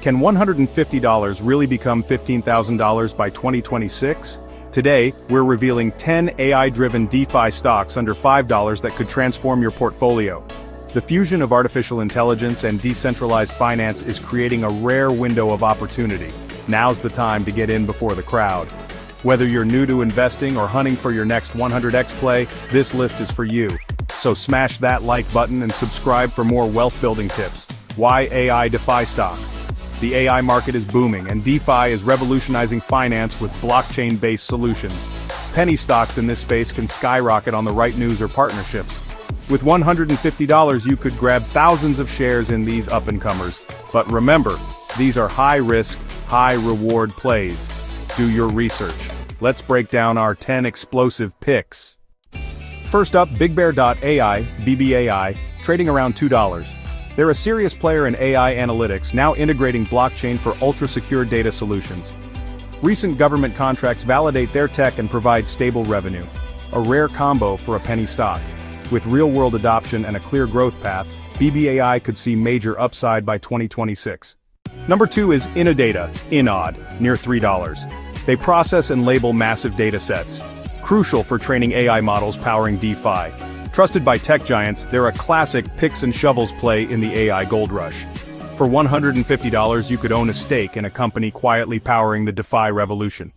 Can $150 really become $15,000 by 2026? Today, we're revealing 10 AI-driven DeFi stocks under $5 that could transform your portfolio. The fusion of artificial intelligence and decentralized finance is creating a rare window of opportunity. Now's the time to get in before the crowd. Whether you're new to investing or hunting for your next 100x play, this list is for you. So smash that like button and subscribe for more wealth-building tips. Why AI DeFi stocks? The AI market is booming, and DeFi is revolutionizing finance with blockchain-based solutions. Penny stocks in this space can skyrocket on the right news or partnerships. With $150, you could grab thousands of shares in these up-and-comers. But remember, these are high-risk, high-reward plays. Do your research. Let's break down our 10 explosive picks. First up, BigBear.ai, BBAI, trading around $2. They're a serious player in AI analytics, now integrating blockchain for ultra-secure data solutions. Recent government contracts validate their tech and provide stable revenue. A rare combo for a penny stock. With real-world adoption and a clear growth path, BBAI could see major upside by 2026. Number 2 is Innodata, INOD, near $3. They process and label massive data sets. Crucial for training AI models powering DeFi. Trusted by tech giants, they're a classic picks and shovels play in the AI gold rush. For $150, you could own a stake in a company quietly powering the DeFi revolution.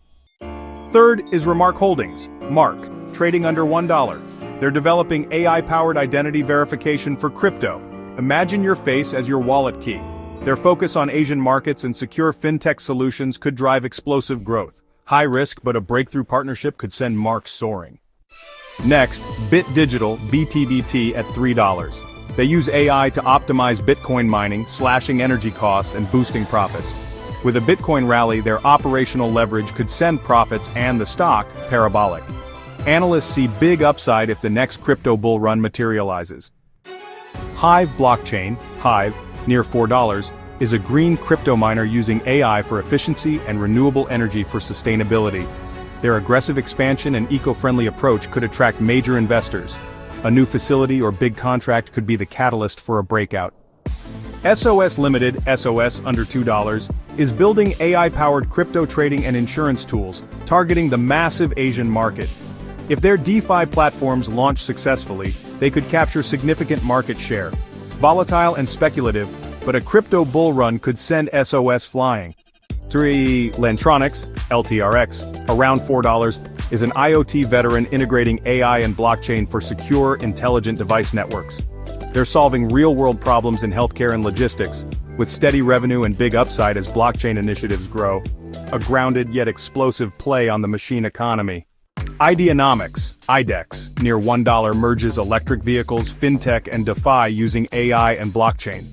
Third is Remark Holdings, MARK, trading under $1. They're developing AI-powered identity verification for crypto. Imagine your face as your wallet key. Their focus on Asian markets and secure fintech solutions could drive explosive growth. High risk, but a breakthrough partnership could send MARK soaring. Next, Bit Digital, BTBT at $3. They use AI to optimize Bitcoin mining, slashing energy costs and boosting profits. With a Bitcoin rally, their operational leverage could send profits and the stock parabolic. Analysts see big upside if the next crypto bull run materializes. Hive Blockchain, Hive, near $4, is a green crypto miner using AI for efficiency and renewable energy for sustainability. Their aggressive expansion and eco-friendly approach could attract major investors. A new facility or big contract could be the catalyst for a breakout. SOS Limited, SOS under $2, is building AI-powered crypto trading and insurance tools, targeting the massive Asian market. If their DeFi platforms launch successfully, they could capture significant market share. Volatile and speculative, but a crypto bull run could send SOS flying. 3. Lantronix, LTRX, around $4, is an IoT veteran integrating AI and blockchain for secure, intelligent device networks. They're solving real-world problems in healthcare and logistics, with steady revenue and big upside as blockchain initiatives grow. A grounded yet explosive play on the machine economy. Ideanomics, IDEX, near $1, merges electric vehicles, fintech and DeFi using AI and blockchain.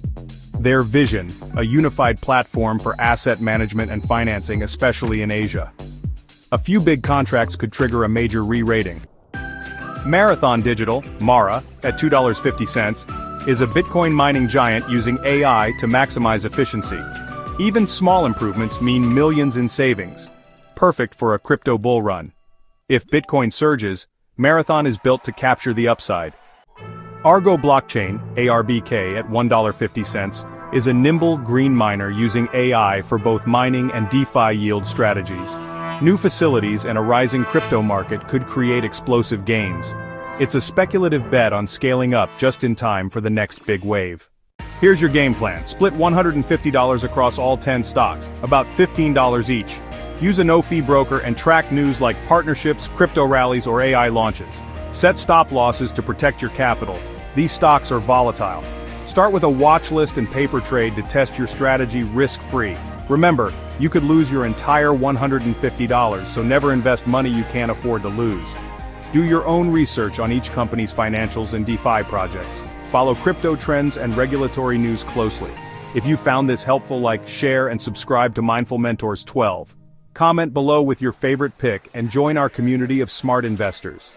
Their vision, a unified platform for asset management and financing, especially in Asia. A few big contracts could trigger a major re-rating. Marathon Digital, MARA, at $2.50, is a Bitcoin mining giant using AI to maximize efficiency. Even small improvements mean millions in savings. Perfect for a crypto bull run. If Bitcoin surges, Marathon is built to capture the upside. Argo Blockchain, ARBK, at $1.50, is a nimble green miner using AI for both mining and DeFi yield strategies. New facilities and a rising crypto market could create explosive gains. It's a speculative bet on scaling up just in time for the next big wave. Here's your game plan. Split $150 across all 10 stocks, about $15 each. Use a no-fee broker and track news like partnerships, crypto rallies, or AI launches. Set stop losses to protect your capital. These stocks are volatile. Start with a watch list and paper trade to test your strategy risk-free. Remember, you could lose your entire $150, so never invest money you can't afford to lose. Do your own research on each company's financials and DeFi projects. Follow crypto trends and regulatory news closely. If you found this helpful, like, share, and subscribe to Mindful Mentors 12. Comment below with your favorite pick and join our community of smart investors.